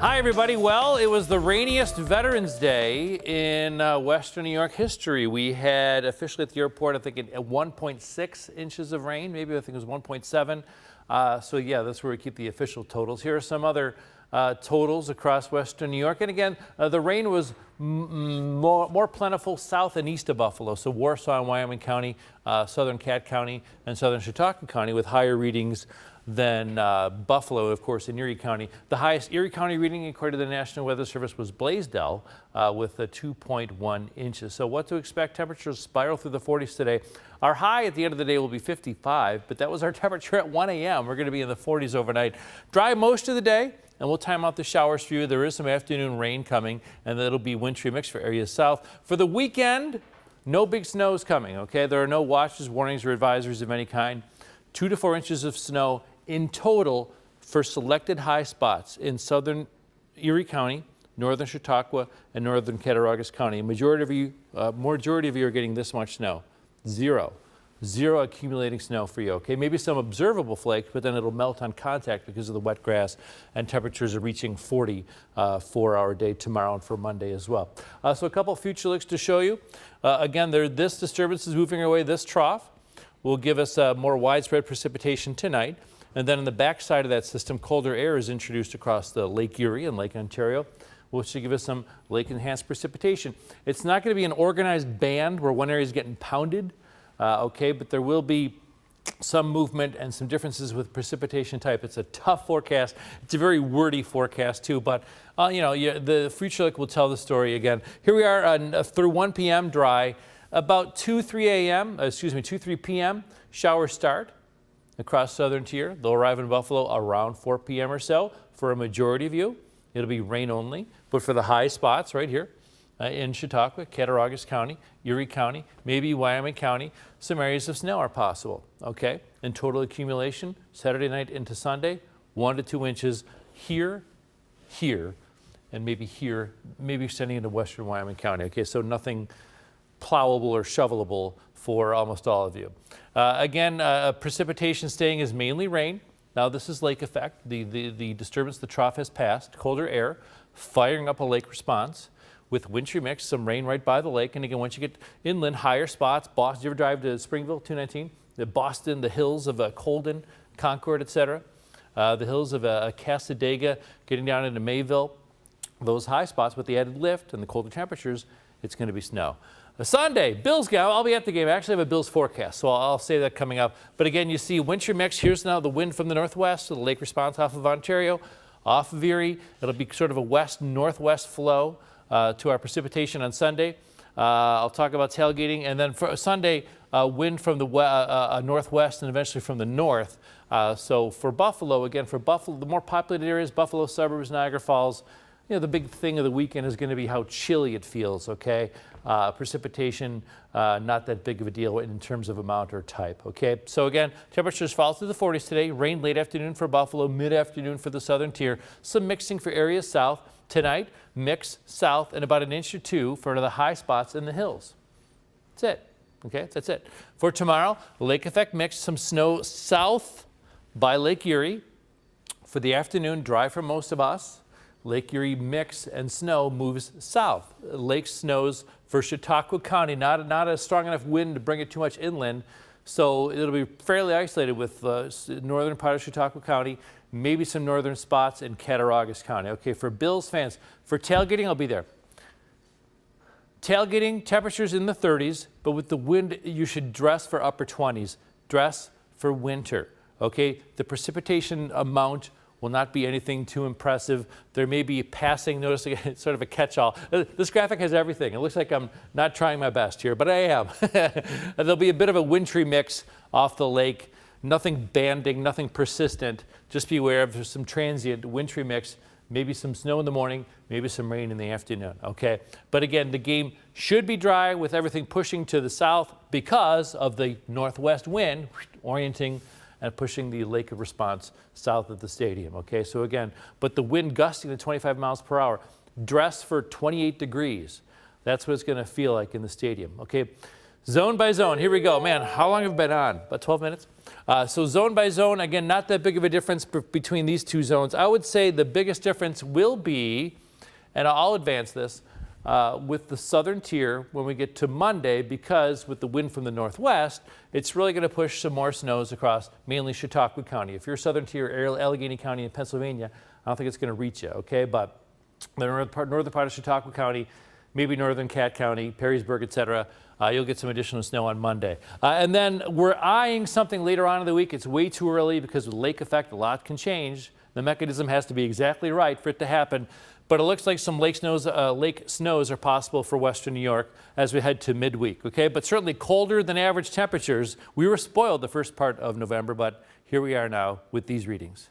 Hi, everybody. Well, it was the rainiest Veterans Day in Western New York history. We had officially at the airport, I think, at 1.6 inches of rain. Maybe I think it was 1.7. So, yeah, that's where we keep the official totals. Here are some other totals across Western New York. And again, the rain was more plentiful south and east of Buffalo. So Warsaw and Wyoming County, southern Cat County, and southern Chautauqua County with higher readings than Buffalo, of course, in Erie County. The highest Erie County reading, according to the National Weather Service, was Blaisdell with 2.1 inches. So what to expect? Temperatures spiral through the 40s today. Our high at the end of the day will be 55, but that was our temperature at 1 a.m. We're going to be in the 40s overnight. Dry most of the day, and we'll time out the showers for you. There is some afternoon rain coming, and it'll be wintry mix for areas south. For the weekend, no big snows coming, okay? There are no watches, warnings, or advisories of any kind. 2 to 4 inches of snow in total for selected high spots in southern Erie County, northern Chautauqua, and northern Cattaraugus County. Majority of you are getting this much snow. Zero accumulating snow for you, okay? Maybe some observable flakes, but then it'll melt on contact because of the wet grass, and temperatures are reaching 40 for our day tomorrow and for Monday as well. So a couple future looks to show you. Again, this disturbance is moving away. This trough will give us more widespread precipitation tonight. And then on the back side of that system, colder air is introduced across the Lake Erie and Lake Ontario, which should give us some lake-enhanced precipitation. It's not going to be an organized band where one area is getting pounded, okay, but there will be some movement and some differences with precipitation type. It's a tough forecast. It's a very wordy forecast, too, but, the future look will tell the story again. Here we are through 1 p.m. dry. About 2-3 p.m. showers start across southern tier. They'll arrive in Buffalo around 4 p.m. or so. For a majority of you, it'll be rain only. But for the high spots right here in Chautauqua, Cattaraugus County, Erie County, maybe Wyoming County, some areas of snow are possible, okay? And total accumulation, Saturday night into Sunday, 1 to 2 inches here, and maybe here, maybe extending into western Wyoming County, okay? So nothing plowable or shovelable for almost all of you. Again, precipitation staying is mainly rain. Now this is lake effect. The disturbance, the trough has passed. Colder air firing up a lake response with wintry mix, some rain right by the lake. And again, once you get inland, higher spots, Boston, you ever drive to Springville, 219? The Boston, the hills of Colden, Concord, etc. The hills of Cassadaga, getting down into Mayville. Those high spots with the added lift and the colder temperatures, it's going to be snow. Sunday, Bills game. I'll be at the game. I actually have a Bills forecast, so I'll say that coming up. But again, you see wintry mix. Here's now the wind from the northwest, so the lake response off of Ontario, off of Erie. It'll be sort of a west-northwest flow to our precipitation on Sunday. I'll talk about tailgating. And then for Sunday, wind from the northwest and eventually from the north. So for Buffalo, the more populated areas, Buffalo suburbs, Niagara Falls, the big thing of the weekend is going to be how chilly it feels, okay? Precipitation, not that big of a deal in terms of amount or type, okay? So again, temperatures fall through the 40s today. Rain late afternoon for Buffalo, mid-afternoon for the southern tier. Some mixing for areas south. Tonight, mix south and about 1 inch or 2 for the high spots in the hills. That's it, okay? That's it. For tomorrow, lake effect mix, some snow south by Lake Erie. For the afternoon, dry for most of us. Lake Erie mix and snow moves south. Lake snows for Chautauqua County, not a strong enough wind to bring it too much inland. So it'll be fairly isolated with northern part of Chautauqua County, maybe some northern spots in Cattaraugus County. Okay, for Bills fans, for tailgating, I'll be there. Tailgating, temperatures in the 30s, but with the wind, you should dress for upper 20s. Dress for winter, okay? The precipitation amount will not be anything too impressive. There may be passing, notice it's sort of a catch-all. This graphic has everything. It looks like I'm not trying my best here, but I am. There'll be a bit of a wintry mix off the lake. Nothing banding, nothing persistent. Just be aware of some transient wintry mix, maybe some snow in the morning, maybe some rain in the afternoon, okay? But again, the game should be dry with everything pushing to the south because of the northwest wind orienting and pushing the lake of response south of the stadium, okay? So again, but the wind gusting to 25 miles per hour, dress for 28 degrees. That's what it's gonna feel like in the stadium, okay? Zone by zone, here we go. Man, how long have we been on? About 12 minutes? So zone by zone, again, not that big of a difference between these two zones. I would say the biggest difference will be, and I'll advance this, with the southern tier when we get to Monday, because with the wind from the northwest, it's really going to push some more snows across mainly Chautauqua County. If you're southern tier, Allegheny County in Pennsylvania, I don't think it's going to reach you, okay? But the northern part of Chautauqua County, maybe northern Cat County, Perrysburg, etc., you'll get some additional snow on Monday. And then we're eyeing something later on in the week. It's way too early because with lake effect, a lot can change. The mechanism has to be exactly right for it to happen. But it looks like some lake snows are possible for western New York as we head to midweek, okay? But certainly colder than average temperatures. We were spoiled the first part of November, but here we are now with these readings.